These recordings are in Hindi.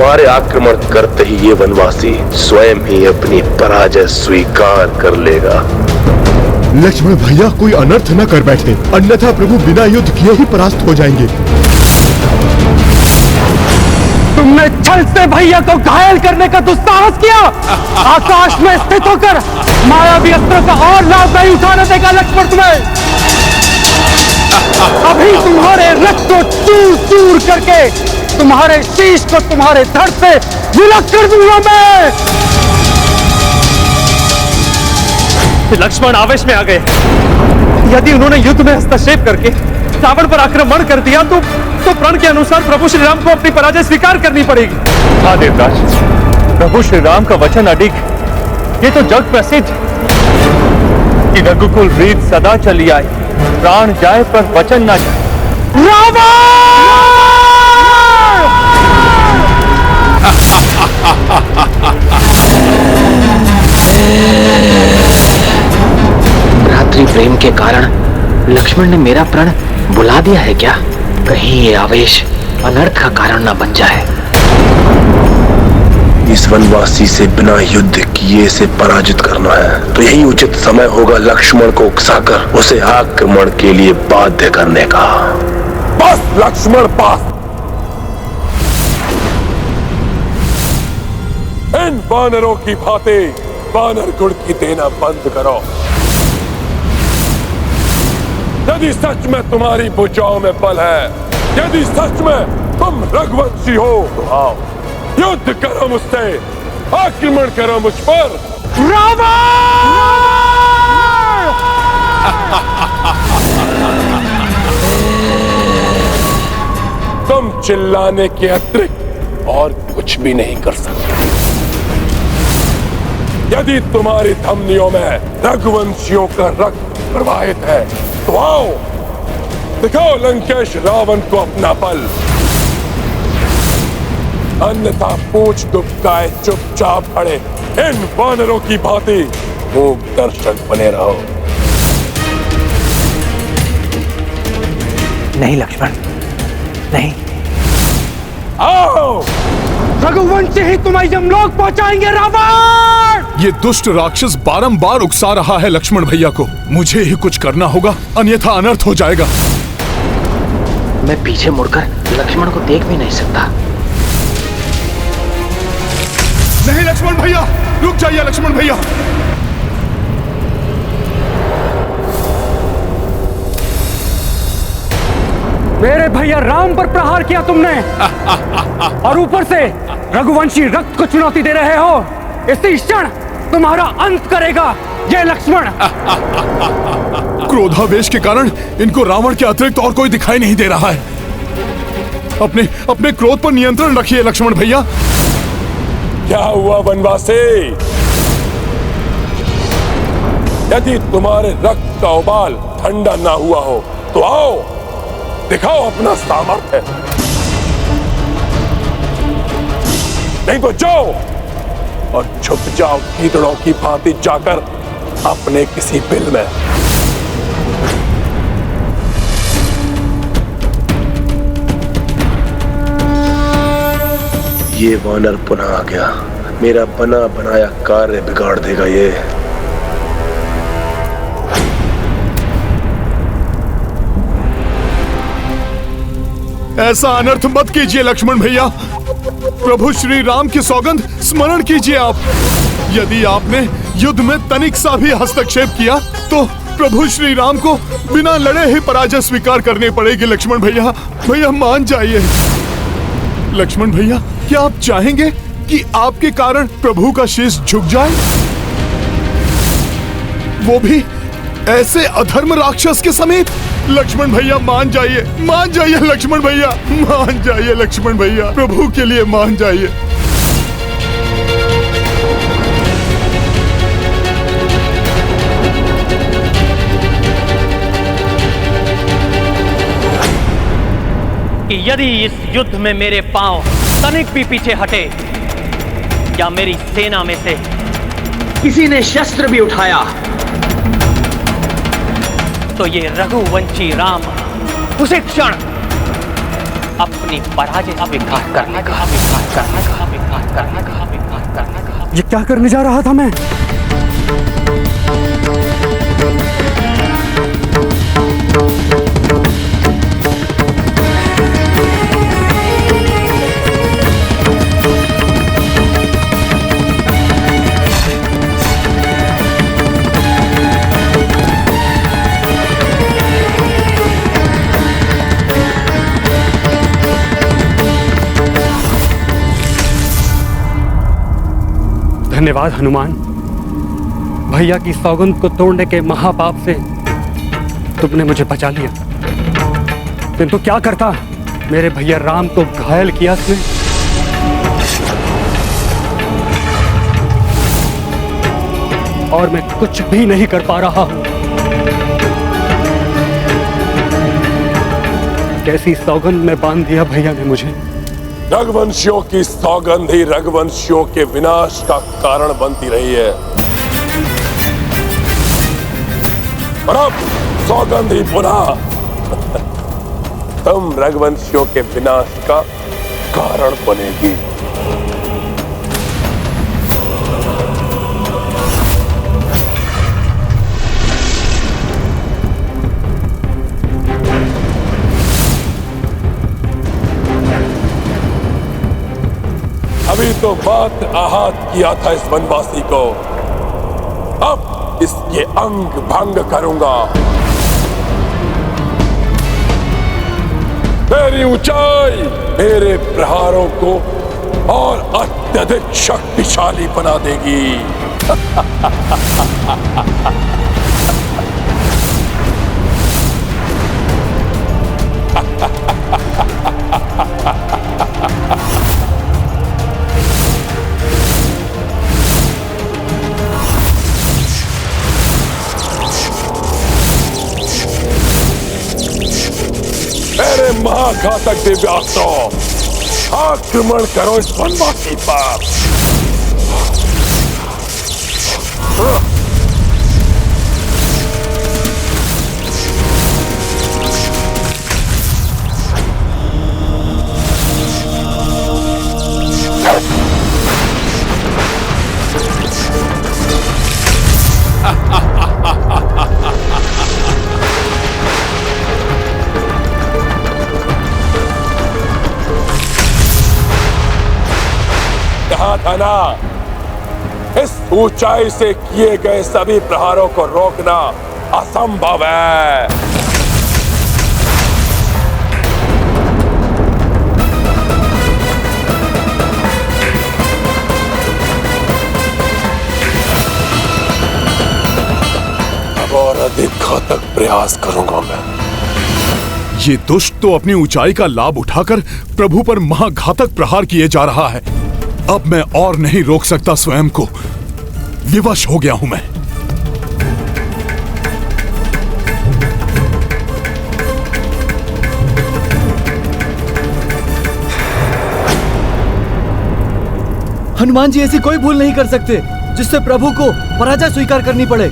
हमारे आक्रमण करते ही ये वनवासी स्वयं ही अपनी पराजय स्वीकार कर लेगा। लक्ष्मण भैया कोई अनर्थ न कर बैठे, अन्यथा प्रभु बिना युद्ध किए ही परास्त हो जाएंगे। तुमने छल से भैया को घायल करने का दुस्साहस किया। आकाश में स्थित होकर मायावी अस्त्र का और लाभ नहीं उठाने देगा लक्ष्मण तुम्हें। अभी तुम्हारे रथ को चूर चूर करके तुम्हारे शीश को तुम्हारे धड़ से विलग कर दूंगा मैं। लक्ष्मण आवेश में आ गए। यदि उन्होंने युद्ध में हस्तक्षेप करके रावण पर आक्रमण कर दिया तो प्रण के अनुसार प्रभु श्री राम को अपनी पराजय स्वीकार करनी पड़ेगी। हाँ देवराज, प्रभु श्री राम का वचन अडिग, ये तो जग प्रसिद्ध कि रघुकुल रीत सदा चली आए, प्राण जाए पर वचन ना जाए। भ्रातृ प्रेम के कारण लक्ष्मण ने मेरा प्रण बुला दिया है क्या? कहीं ये आवेश अनर्थ का कारण न बन जाए। इस वनवासी से बिना युद्ध किए से पराजित करना है तो यही उचित समय होगा लक्ष्मण को उकसाकर उसे आक्रमण के लिए बाध्य करने का। बस लक्ष्मण, पास इन वानरों की भांति वानर गुण की देना बंद करो। यदि सच में तुम्हारी भुजाओं में बल है, यदि सच में तुम रघुवंशी हो तो आओ, युद्ध करो मुझसे, आक्रमण करो मुझ पर। तुम चिल्लाने के अतिरिक्त और कुछ भी नहीं कर सकते। यदि तुम्हारी धमनियों में रघुवंशियों का रक्त प्रवाहित है तो आओ, दिखाओ लंकेश रावण को अपना बल। अन्यथा पूछ दुबकाए चुपचाप खड़े इन वानरों की भांति मूक दर्शक बने रहो। नहीं लक्ष्मण, नहीं। आओ, रघुवंशी ही तुम्हें यमलोक पहुंचाएंगे रावण। ये दुष्ट राक्षस बारंबार उकसा रहा है लक्ष्मण भैया को। मुझे ही कुछ करना होगा, अन्यथा अनर्थ हो जाएगा। मैं पीछे मुड़कर लक्ष्मण को देख भी नहीं सकता। नहीं लक्ष्मण भैया, रुक जाइए लक्ष्मण भैया। मेरे भैया राम पर प्रहार किया तुमने और ऊपर से रघुवंशी रक्त को चुनौती दे रहे हो। इसी क्षण तुम्हारा अंत करेगा ये लक्ष्मण। क्रोधावेश के कारण इनको रावण के अतिरिक्त और कोई दिखाई नहीं दे रहा है। अपने क्रोध पर नियंत्रण रखिए लक्ष्मण भैया। क्या हुआ वनवासी? यदि तुम्हारे रक्त का उबाल ठंडा ना हुआ हो तो आओ, दिखाओ अपना सामर्थ्य। नहीं तो जाओ और छुप जाओ गीदड़ों की भांति जाकर अपने किसी बिल में। ये वानर पुनः आ गया, मेरा बना बनाया कार्य बिगाड़ देगा ये। ऐसा अनर्थ मत कीजिए लक्ष्मण भैया। प्रभु श्री राम की सौगंध स्मरण कीजिए आप। यदि आपने युद्ध में तनिक सा भी हस्तक्षेप किया तो प्रभु श्री राम को बिना लड़े ही पराजय स्वीकार करनी पड़ेगी। लक्ष्मण भैया, भैया मान जाइए। लक्ष्मण भैया, क्या आप चाहेंगे कि आपके कारण प्रभु का शीश झुक जाए, वो भी ऐसे अधर्म राक्षस के समेत? लक्ष्मण भैया मान जाइए, मान जाइए लक्ष्मण भैया, मान जाइए लक्ष्मण भैया, प्रभु के लिए मान जाइए। कि यदि इस युद्ध में मेरे पांव तनिक भी पीछे हटे या मेरी सेना में से किसी ने शस्त्र भी उठाया तो ये रघुवंशी राम उसी क्षण अपने अपनी पराजय स्वीकार करने का। ये क्या करने जा रहा था मैं? धन्यवाद हनुमान। भैया की सौगंध को तोड़ने के महापाप से तुमने मुझे बचा लिया। किंतु क्या करता, मेरे भैया राम को घायल किया तुमने। और मैं कुछ भी नहीं कर पा रहा हूं। कैसी सौगंध में बांध दिया भैया ने मुझे। रघुवंशियों की सौगंध ही रघुवंशियों के विनाश का कारण बनती रही है, और अब सौगंध ही पुनः तुम रघुवंशियों के विनाश का कारण बनेगी। अभी तो मात्र आहत किया था इस वनवासी को, अब इसके अंग भंग करूंगा। मेरी ऊंचाई मेरे प्रहारों को और अत्यधिक शक्तिशाली बना देगी। मेरे महाघातक दिव्यास्त्रों, आक्रमण करो इस वनवासी पर। था ना, इस ऊंचाई से किए गए सभी प्रहारों को रोकना असंभव है। अब और अधिक घातक प्रयास करूंगा मैं। ये दुष्ट तो अपनी ऊंचाई का लाभ उठाकर प्रभु पर महाघातक प्रहार किए जा रहा है। अब मैं और नहीं रोक सकता स्वयं को, विवश हो गया हूं मैं। हनुमान जी ऐसी कोई भूल नहीं कर सकते जिससे प्रभु को पराजय स्वीकार करनी पड़े।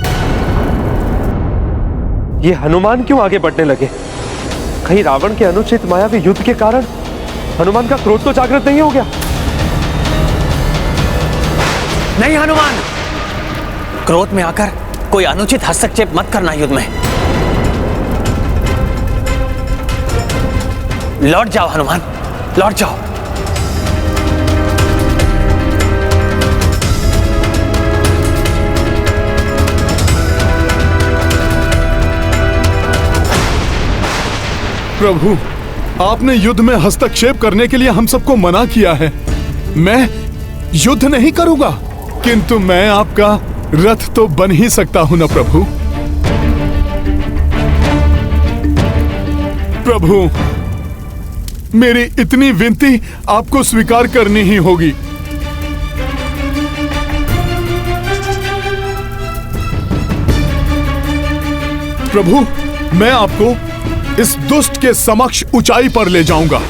ये हनुमान क्यों आगे बढ़ने लगे? कहीं रावण के अनुचित मायावी युद्ध के कारण हनुमान का क्रोध तो जागृत नहीं हो गया? नहीं हनुमान, क्रोध में आकर कोई अनुचित हस्तक्षेप मत करना युद्ध में। लौट जाओ हनुमान, लौट जाओ। प्रभु, आपने युद्ध में हस्तक्षेप करने के लिए हम सबको मना किया है। मैं युद्ध नहीं करूंगा, किंतु मैं आपका रथ तो बन ही सकता हूं ना प्रभु। प्रभु, मेरी इतनी विनती आपको स्वीकार करनी ही होगी। प्रभु, मैं आपको इस दुष्ट के समक्ष ऊंचाई पर ले जाऊंगा,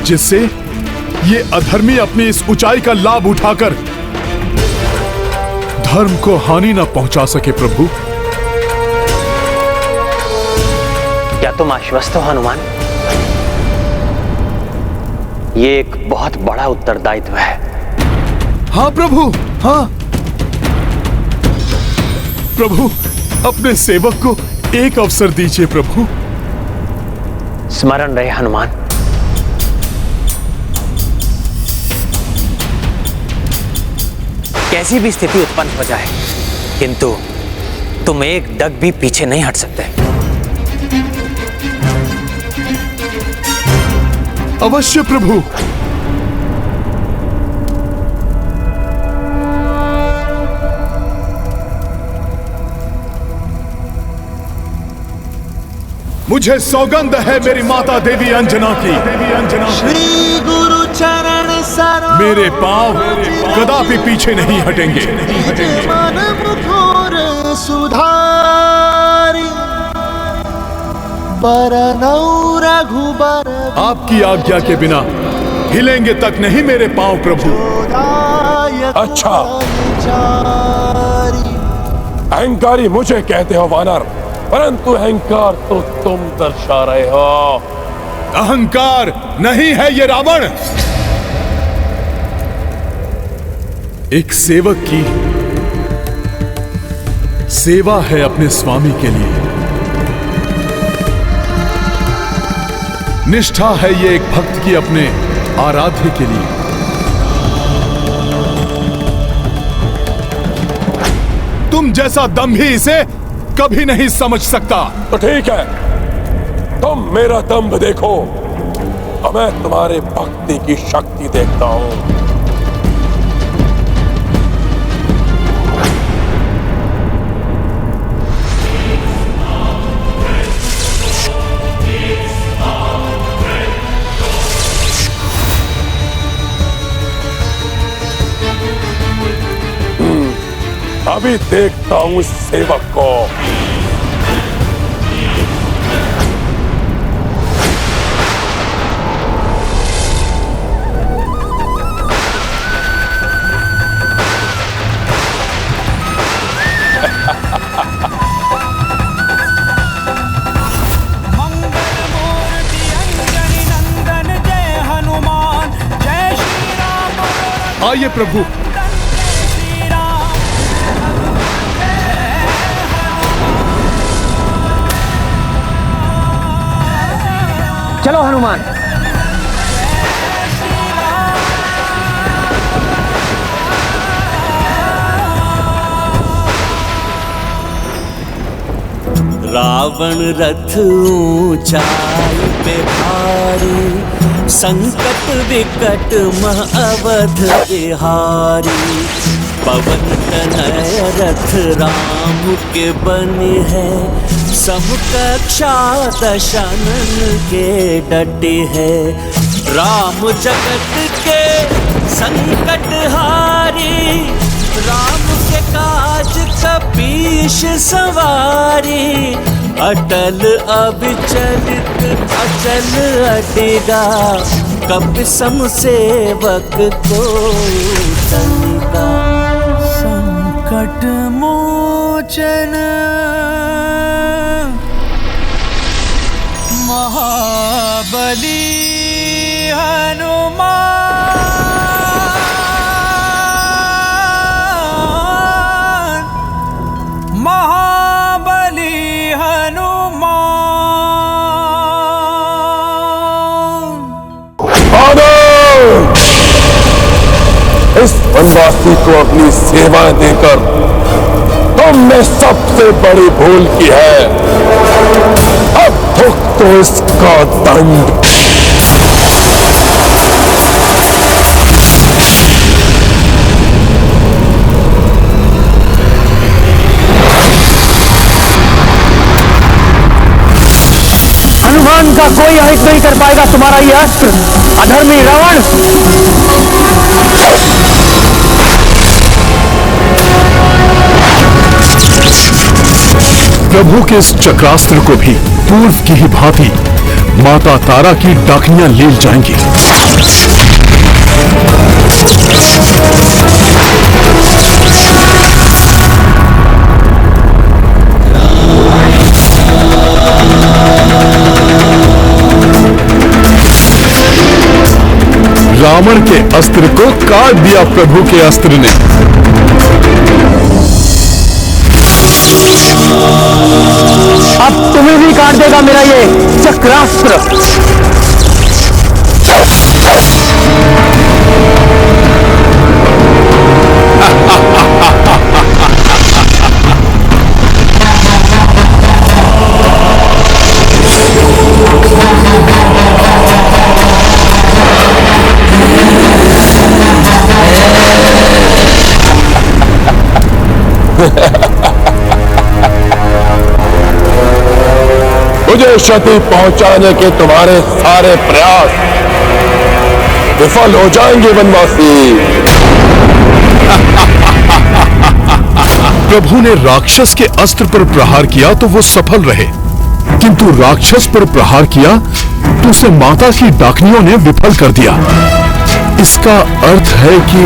जिससे ये अधर्मी अपनी इस ऊंचाई का लाभ उठाकर धर्म को हानि न पहुंचा सके। प्रभु, क्या तुम आश्वस्त हो हनुमान? ये एक बहुत बड़ा उत्तरदायित्व है। हाँ प्रभु, हाँ। प्रभु, अपने सेवक को एक अवसर दीजिए प्रभु। स्मरण रहे हनुमान। कैसी भी स्थिति उत्पन्न हो जाए, किंतु तुम एक डग भी पीछे नहीं हट सकते। अवश्य प्रभु। मुझे सौगंध है मेरी माता देवी अंजना की। श्री गुरु चरण सरोज मेरे पांव कदापि पीछे नहीं हटेंगे। मन मुखर सुधारी बरनौ रघुबर आपकी आज्ञा के बिना हिलेंगे तक नहीं मेरे पांव प्रभु। अच्छा, अहंकारी मुझे कहते हो वानर, परंतु अहंकार तो तुम दर्शा रहे हो। अहंकार नहीं है ये रावण। एक सेवक की सेवा है अपने स्वामी के लिए। निष्ठा है ये एक भक्त की अपने आराध्य के लिए। तुम जैसा दम्भी इसे कभी नहीं समझ सकता। तो ठीक है, तुम मेरा दम्भ देखो और मैं तुम्हारे भक्ति की शक्ति देखता हूं। अभी देखता हूं इस सेवक को। आइए प्रभु। चलो हनुमान। रावण रथ ऊंचाई पे भारी, संकट विकट मह अवध बिहारी। पवन तनय रथ राम के बने है, सब कक्षा दशानन के डटे है। राम जगत के संकट हारी, राम के काज कपीश सवारी। अटल अविचलित अचल अटेगा, कप सम सेवक को तनिका। संकट मोचन महाबली हनुमान, महाबली हनुमान। इस वनवासी को अपनी सेवा देकर तुमने सबसे बड़ी भूल की है। अब भुगतो तो इसका दंड। हनुमान का कोई अहित नहीं कर पाएगा तुम्हारा ये अस्त्र, अधर्मी रावण। प्रभु के इस चक्रास्त्र को भी पूर्व की ही भांति माता तारा की डाकनियां ले जाएंगी। रावण के अस्त्र को काट दिया प्रभु के अस्त्र ने। अब तुम्हें भी काट देगा मेरा ये चक्रास्त्र। मुझे क्षति पहुंचाने के तुम्हारे सारे प्रयास विफल हो जाएंगे वनवासी। प्रभु ने राक्षस के अस्त्र पर प्रहार किया तो वो सफल रहे, किंतु राक्षस पर प्रहार किया तो उसे माता की डाकनियों ने विफल कर दिया। इसका अर्थ है कि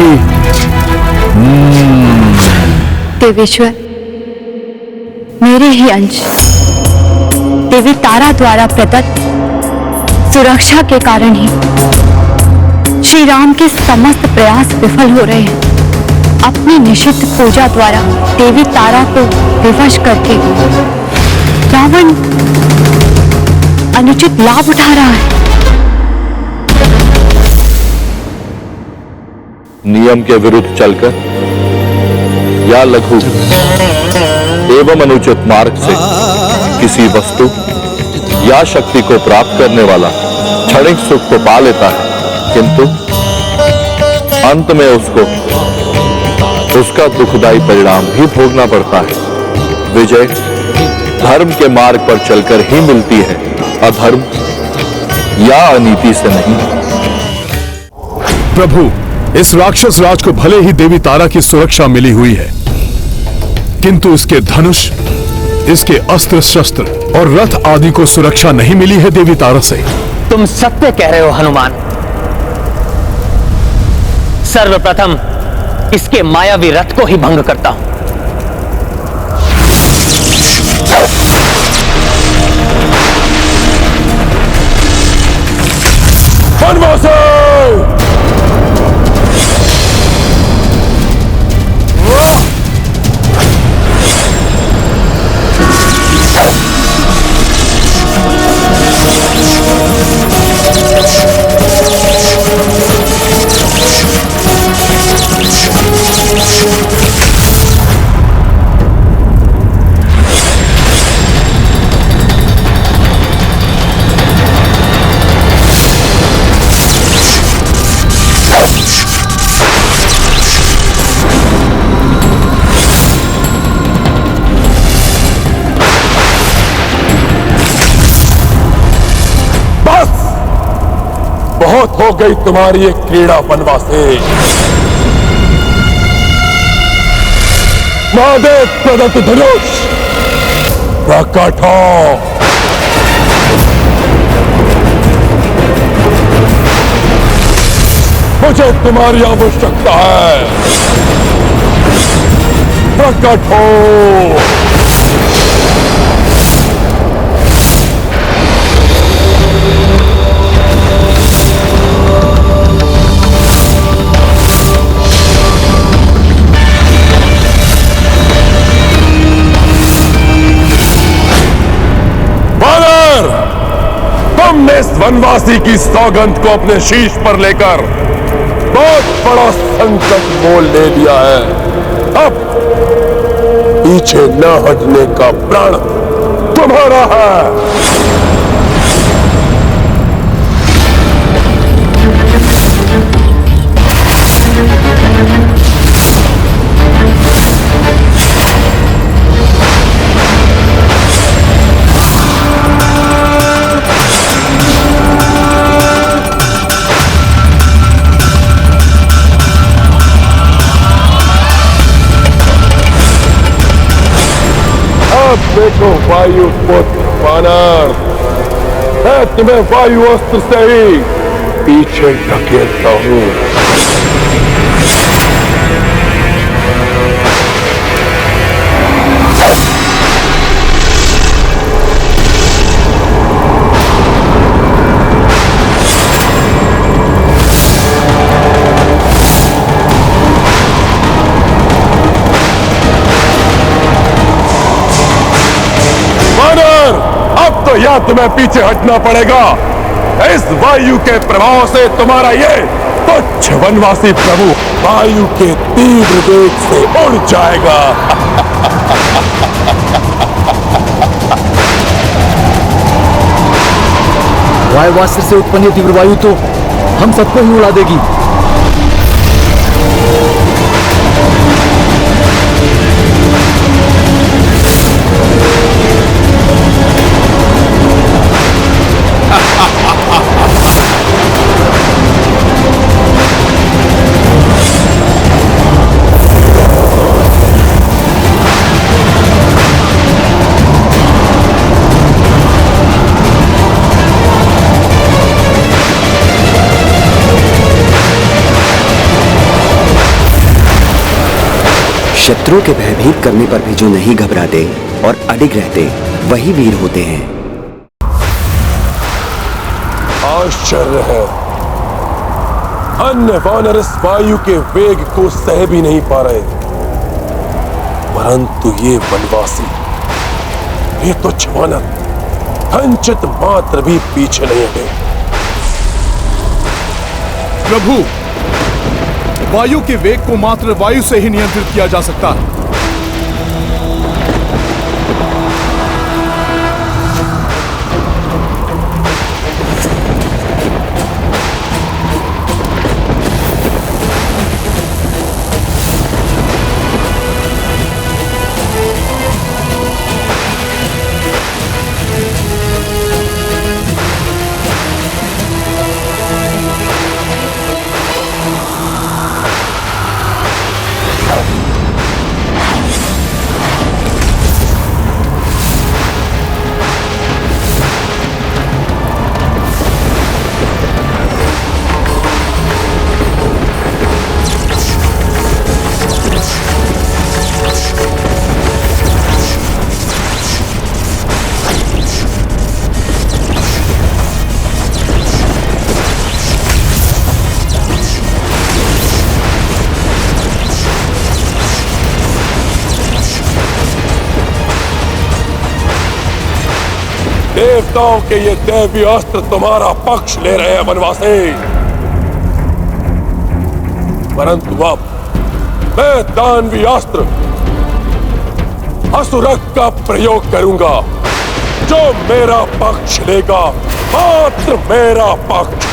देवेश्वर, मेरे ही अंश देवी तारा द्वारा प्रदत्त सुरक्षा के कारण ही श्री राम के समस्त प्रयास विफल हो रहे हैं। अपनी निषिद्ध पूजा द्वारा देवी तारा को विवश करके रावण अनुचित लाभ उठा रहा है। नियम के विरुद्ध चलकर या लघु एवं अनुचित मार्ग से किसी वस्तु या शक्ति को प्राप्त करने वाला क्षणिक सुख को पा लेता है, किंतु अंत में उसका दुखदायी परिणाम भी भोगना पड़ता है। विजय धर्म के मार्ग पर चलकर ही मिलती है, अधर्म या अनीति से नहीं। प्रभु, इस राक्षस राज को भले ही देवी तारा की सुरक्षा मिली हुई है, किंतु इसके धनुष, इसके अस्त्र शस्त्र और रथ आदि को सुरक्षा नहीं मिली है देवी तारा से। तुम सत्य कह रहे हो हनुमान। सर्वप्रथम इसके मायावी रथ को ही भंग करता हूं। वनवासी बहुत हो गई तुम्हारी ये क्रीड़ा वनवासी। महादेव प्रदत्त धनुष प्रकट हो। मुझे तुम्हारी आवश्यकता है, प्रकट हो। तुमने इस वनवासी की सौगंध को अपने शीश पर लेकर बहुत बड़ा संकट मोल ले लिया है। अब पीछे न हटने का प्रण तुम्हारा है। देखो वायु पुत्र वानर, मैं तुम्हें वायु अस्त्र से ही पीछे ढकेलता हूं। तो या तुम्हें पीछे हटना पड़ेगा। इस वायु के प्रभाव से तुम्हारा ये तुच्छ वनवासी प्रभु वायु के तीव्र वेग से उड़ जाएगा। वायुवास्त्र से उत्पन्न तीव्र वायु तो हम सबको ही उड़ा देगी। शत्रु के भयभीत करने पर भी जो नहीं घबराते और अडिग रहते वही वीर होते हैं। आश्चर्य है, अन्य वानर इस वायु के वेग को सह भी नहीं पा रहे, परंतु ये वनवासी, ये तुच्छ वानर कंचित मात्र भी पीछे नहीं हटे। प्रभु, वायु के वेग को मात्र वायु से ही नियंत्रित किया जा सकता है। देवताओं के ये दैवी अस्त्र तुम्हारा पक्ष ले रहे हैं वनवासी, परंतु अब मैं दानवी अस्त्र असुरक का प्रयोग करूंगा। जो मेरा पक्ष लेगा मात्र मेरा पक्ष।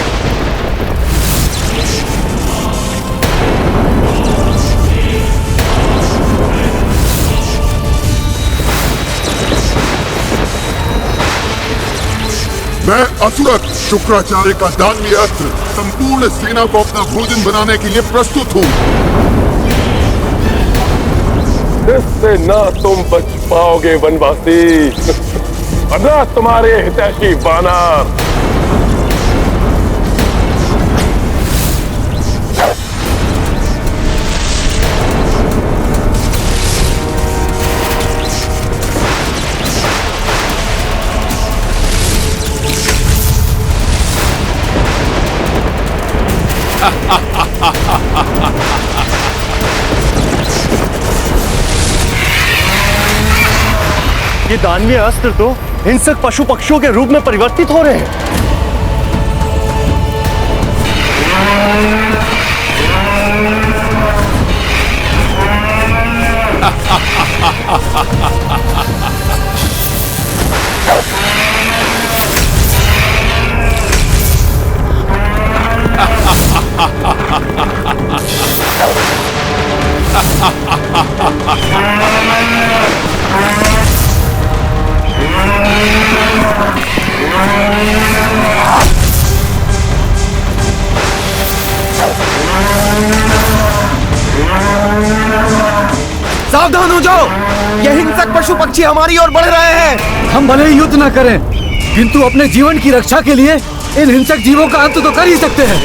मैं असुरक शुक्राचार्य का दानवीय अस्त्र संपूर्ण सेना को अपना भोजन बनाने के लिए प्रस्तुत हूँ। इससे ना तुम बच पाओगे वनवासी, और ना तुम्हारे हितैषी वानर। ये दानवीय अस्त्र तो हिंसक पशु पक्षियों के रूप में परिवर्तित हो रहे हैं। सावधान हो जाओ, ये हिंसक पशु पक्षी हमारी ओर बढ़ रहे हैं। हम भले ही युद्ध न करें, किंतु अपने जीवन की रक्षा के लिए इन हिंसक जीवों का अंत तो कर ही सकते हैं।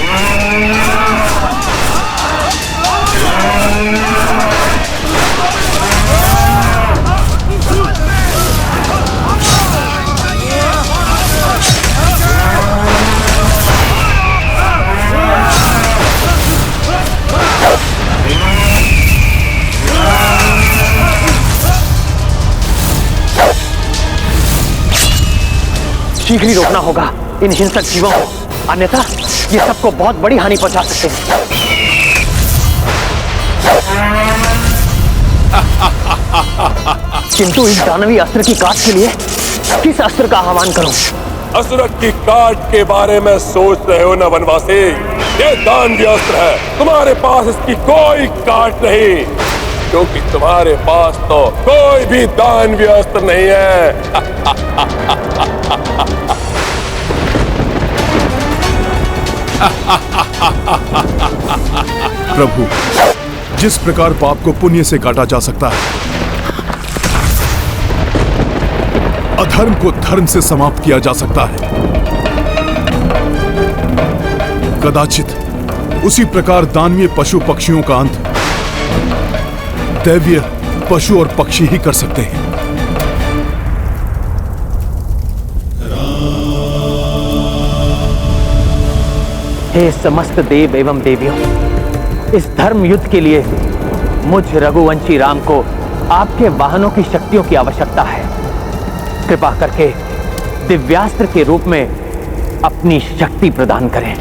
शीघ्र ही रोकना होगा इन हिंसक जीवों को, अन्यथा ये सबको बहुत बड़ी हानि पहुंचा सकते हैं। किंतु इस दानवी अस्त्र की काट के लिए किस अस्त्र का आह्वान करूं? असुरत की काट के बारे में सोच रहे हो ना वनवासी? ये दानवी अस्त्र है, तुम्हारे पास इसकी कोई काट नहीं, क्योंकि तुम्हारे पास तो कोई भी दानवी अस्त्र नहीं है। प्रभु, जिस प्रकार पाप को पुण्य से काटा जा सकता है, अधर्म को धर्म से समाप्त किया जा सकता है, कदाचित उसी प्रकार दानवीय पशु पक्षियों का अंत दैवीय पशु और पक्षी ही कर सकते हैं। हे समस्त देव एवं देवियों, इस धर्म युद्ध के लिए मुझ रघुवंशी राम को आपके वाहनों की शक्तियों की आवश्यकता है। कृपा करके दिव्यास्त्र के रूप में अपनी शक्ति प्रदान करें।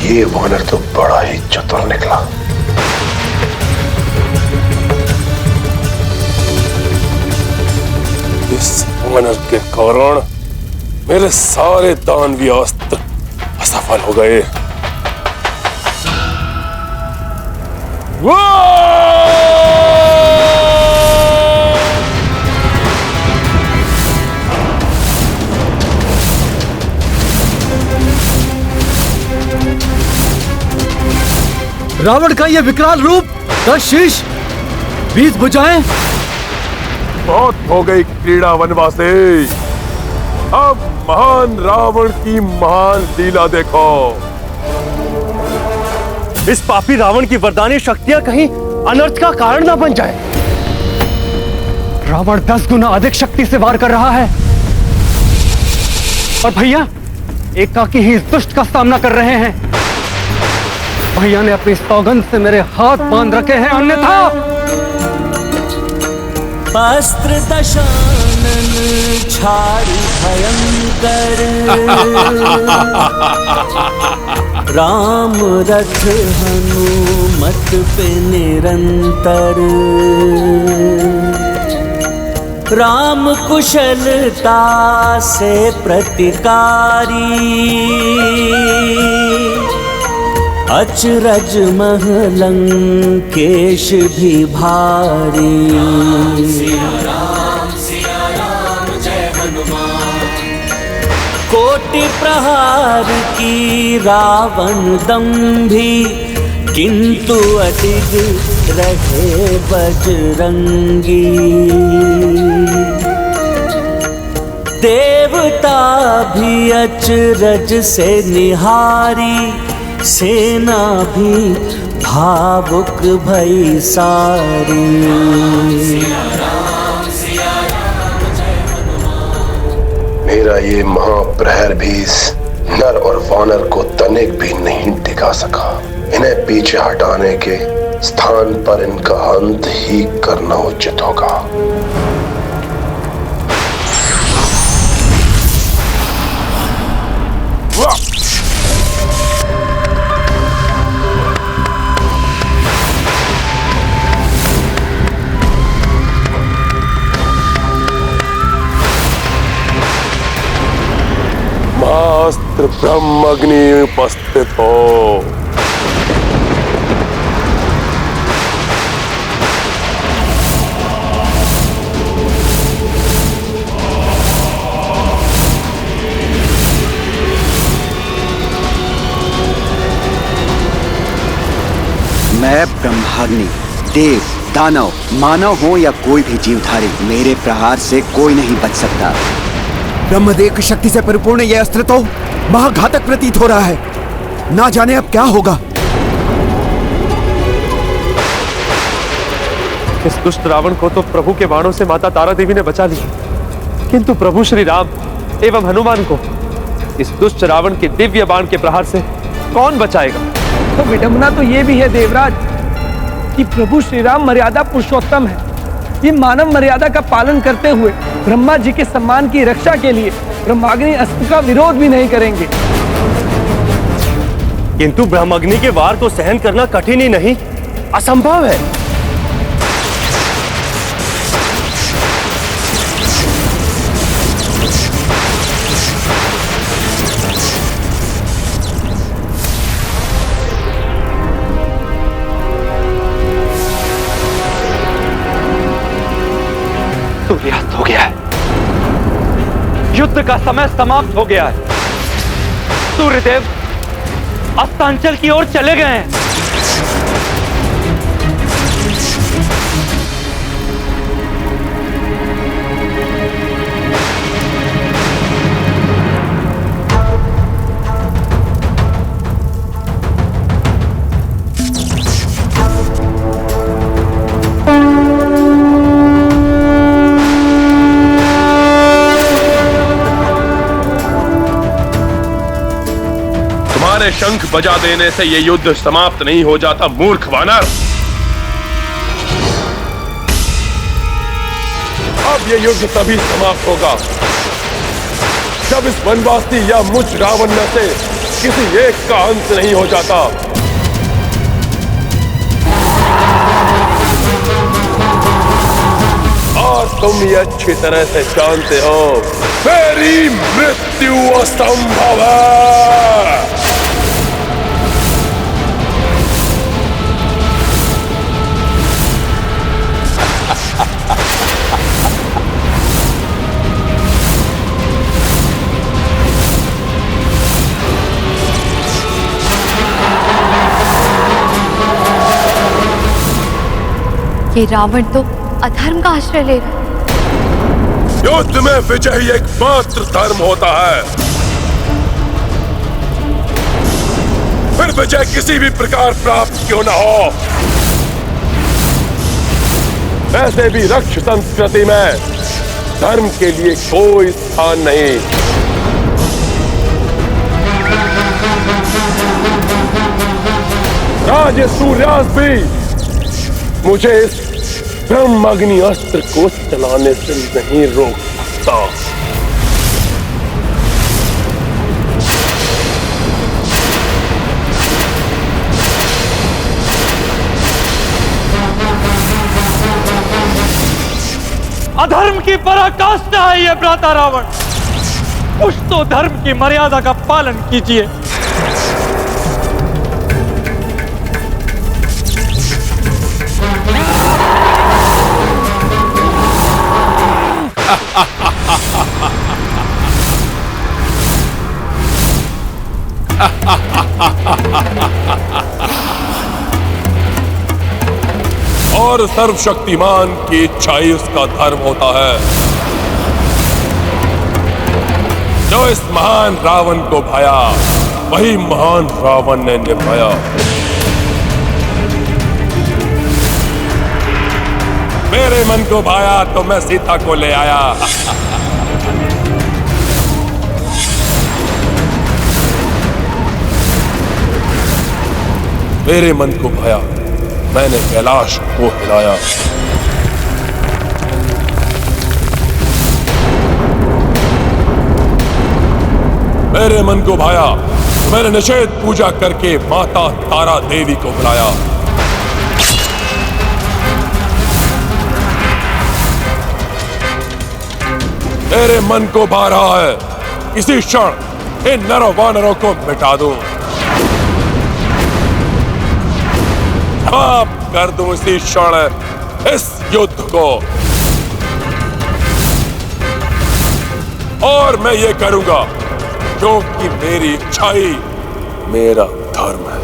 ये वानर तो बड़ा ही चतुर निकला। इस वानर के कारण मेरे सारे दानवीय अस्त्र असफल हो गए। रावण का ये विकराल रूप, 10 शीश, 20 भुजाएं। बहुत हो गई क्रीड़ा वनवासी, अब महान रावण की महान लीला देखो। इस पापी रावण की वरदानी शक्तियां कहीं अनर्थ का कारण ना बन जाए। रावण 10 गुना अधिक शक्ति से वार कर रहा है और भैया एकाकी ही इस दुष्ट का सामना कर रहे हैं। भैया ने अपनी सौगंध से मेरे हाथ बांध रखे हैं, अन्यथा अस्त्र दशानन छाड़ी भयंकर, राम रथ हनुमत पे निरंतर, राम कुशलता से प्रतिकारी, अचरज महलंकेश भी भारी। सिया राम जय हनुमान। कोटि प्रहार की रावण दंभी, किंतु अडिग रहे बजरंगी। देवता भी अचरज से निहारी, सेना भी भावुक भई सारी। मेरा ये महाप्रहर भी इस नर और वानर को तनिक भी नहीं टिका सका। इन्हें पीछे हटाने के स्थान पर इनका अंत ही करना उचित होगा। अस्त्र ब्रह्मग्नि उपस्थित हो। मैं ब्रह्माग्नि, देव, दानव, मानव हो या कोई भी जीवधारी, मेरे प्रहार से कोई नहीं बच सकता। ब्रह्मदेव की शक्ति से परिपूर्ण यह अस्त्र तो महाघातक प्रतीत हो रहा है। ना जाने अब क्या होगा। इस दुष्ट रावण को तो प्रभु के बाणों से माता तारा देवी ने बचा लिया, किंतु प्रभु श्री राम एवं हनुमान को इस दुष्ट रावण के दिव्य बाण के प्रहार से कौन बचाएगा? तो विडंबना तो ये भी है देवराज कि प्रभु श्री राम मर्यादा पुरुषोत्तम है। ये मानव मर्यादा का पालन करते हुए ब्रह्मा जी के सम्मान की रक्षा के लिए ब्रह्माग्नि अस्त्र का विरोध भी नहीं करेंगे। किंतु ब्रह्माग्नि के वार को सहन करना कठिन ही नहीं, असंभव है। सूर्यास्त हो गया है। युद्ध का समय समाप्त हो गया है। सूर्यदेव अस्तांचल की ओर चले गए हैं। शंख बजा देने से यह युद्ध समाप्त नहीं हो जाता, मूर्ख वानर। अब यह युद्ध तभी समाप्त होगा जब इस वनवासी या मुझ रावण में से किसी एक का अंत नहीं हो जाता। और तुम ये अच्छी तरह से जानते हो, मेरी मृत्यु असंभव है। ये रावण तो अधर्म का आश्रय ले रहा है। युद्ध में विजय एकमात्र धर्म होता है। फिर विजय किसी भी प्रकार प्राप्त क्यों न हो। वैसे भी रक्ष संस्कृति में धर्म के लिए कोई स्थान नहीं। राजे सूर्यास्त भी मुझे इस ब्रह्माग्नि अस्त्र को चलाने से नहीं रोक सकता। अधर्म की पराकाष्ठा है ये भ्राता रावण। कुछ तो धर्म की मर्यादा का पालन कीजिए। और सर्वशक्तिमान की इच्छा ही उसका धर्म होता है। जो इस महान रावण को भाया, वही महान रावण ने निभाया। मेरे मन को भाया तो मैं सीता को ले आया। मेरे मन को भाया, मैंने कैलाश को हिलाया। मेरे मन को भाया, मैंने निषेध पूजा करके माता तारा देवी को बुलाया। मेरे मन को भा रहा है, इसी क्षण इन नरों वानरों को मिटा दूं, समाप्त कर दूं इसी क्षण इस युद्ध को। और मैं ये करूंगा क्योंकि मेरी इच्छा ही मेरा धर्म है।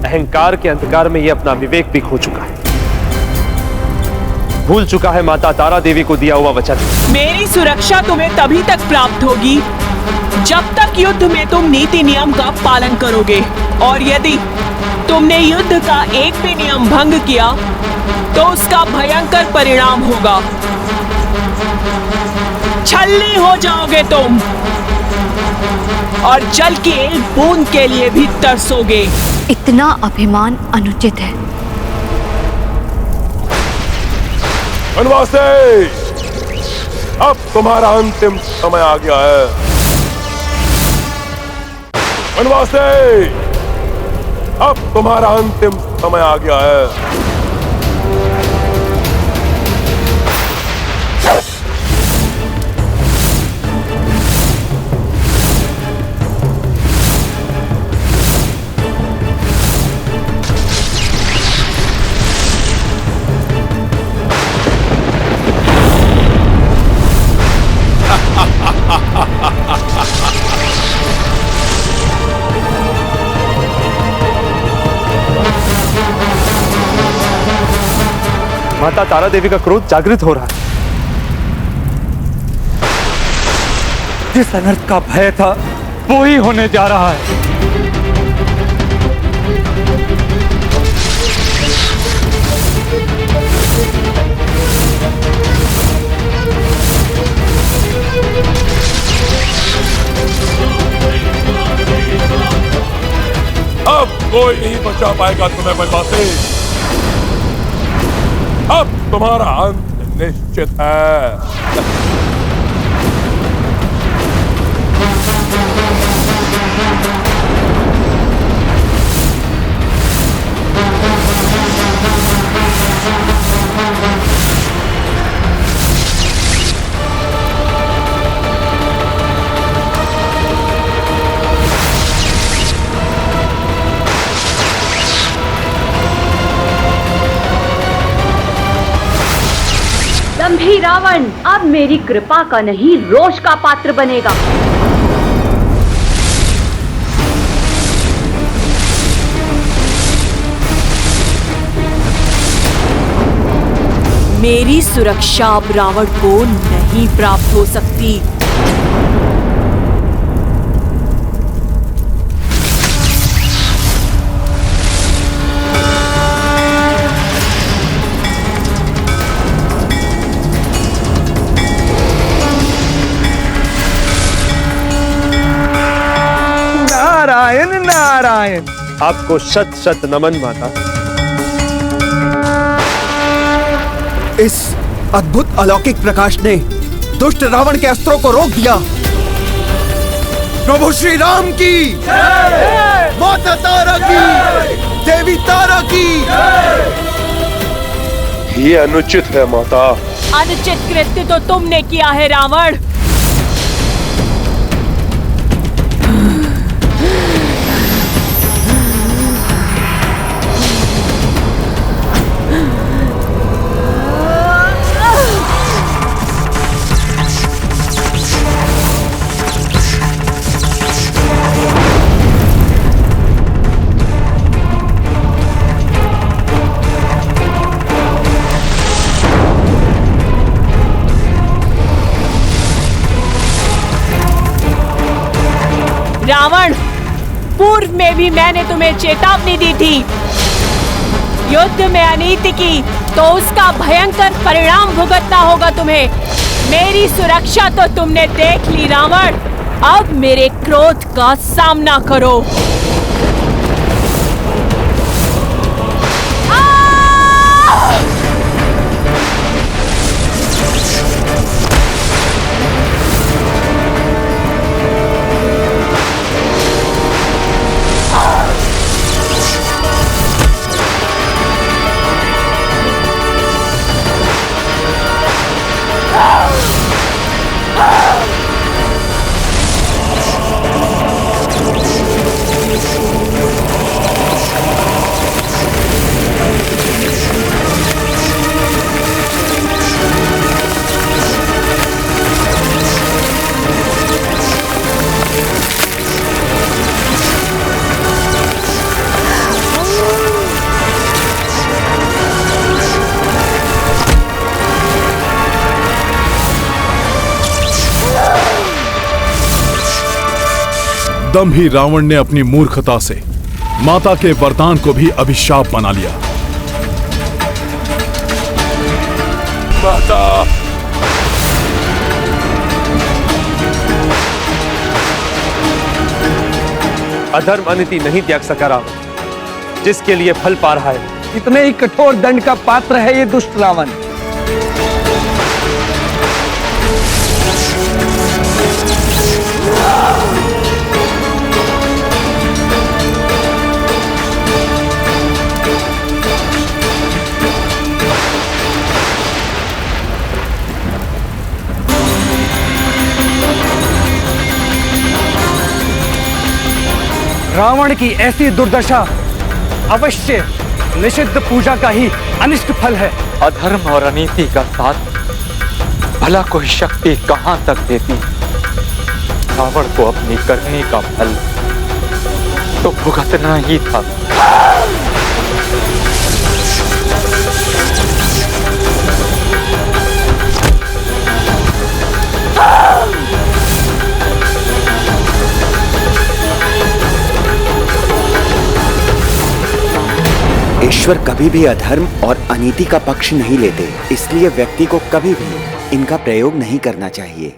अहंकार के अंधकार में ये अपना विवेक भी खो चुका है, भूल चुका है माता तारा देवी को दिया हुआ वचन। मेरी सुरक्षा तुम्हें तभी तक प्राप्त होगी जब तक युद्ध में तुम नीति नियम का पालन करोगे, और यदि तुमने युद्ध का एक भी नियम भंग किया तो उसका भयंकर परिणाम होगा। छल्ली हो जाओगे तुम और जल की एक बूंद के लिए भी तरसोगे। इतना अभिमान अनुचित है। वनवासी, अब तुम्हारा अंतिम समय आ गया है। वनवासी, अब तुम्हारा अंतिम समय आ गया है। माता तारा देवी का क्रोध जागृत हो रहा है। जिस अनर्थ का भय था वो ही होने जा रहा है। अब कोई नहीं बचा पाएगा तुम्हें वनवासी। अब तुम्हारा अंत निश्चित है। दंभी रावण अब मेरी कृपा का नहीं रोष का पात्र बनेगा। मेरी सुरक्षा अब रावण को नहीं प्राप्त हो सकती। नारायण नारायण। आपको शत शत नमन माता। इस अद्भुत अलौकिक प्रकाश ने दुष्ट रावण के अस्त्रों को रोक दिया। प्रभु श्री राम की माता तारा की, देवी तारा की। ये अनुचित है माता। अनुचित कृत्य तो तुमने किया है रावण। रावण, पूर्व में भी मैंने तुम्हें चेतावनी दी थी। युद्ध में अनीति की तो उसका भयंकर परिणाम भुगतना होगा तुम्हें। मेरी सुरक्षा तो तुमने देख ली रावण, अब मेरे क्रोध का सामना करो। दंभी रावण ने अपनी मूर्खता से माता के वरदान को भी अभिशाप बना लिया। माता, अधर्म अनिति नहीं त्याग सका रावण, जिसके लिए फल पा रहा है। इतने ही कठोर दंड का पात्र है ये दुष्ट रावण। रावण की ऐसी दुर्दशा अवश्य निषिद्ध पूजा का ही अनिष्ट फल है। अधर्म और अनीति का साथ भला कोई शक्ति कहां तक देती। रावण को अपनी करनी का फल तो भुगतना ही था। ईश्वर कभी भी अधर्म और अनीति का पक्ष नहीं लेते, इसलिए व्यक्ति को कभी भी इनका प्रयोग नहीं करना चाहिए।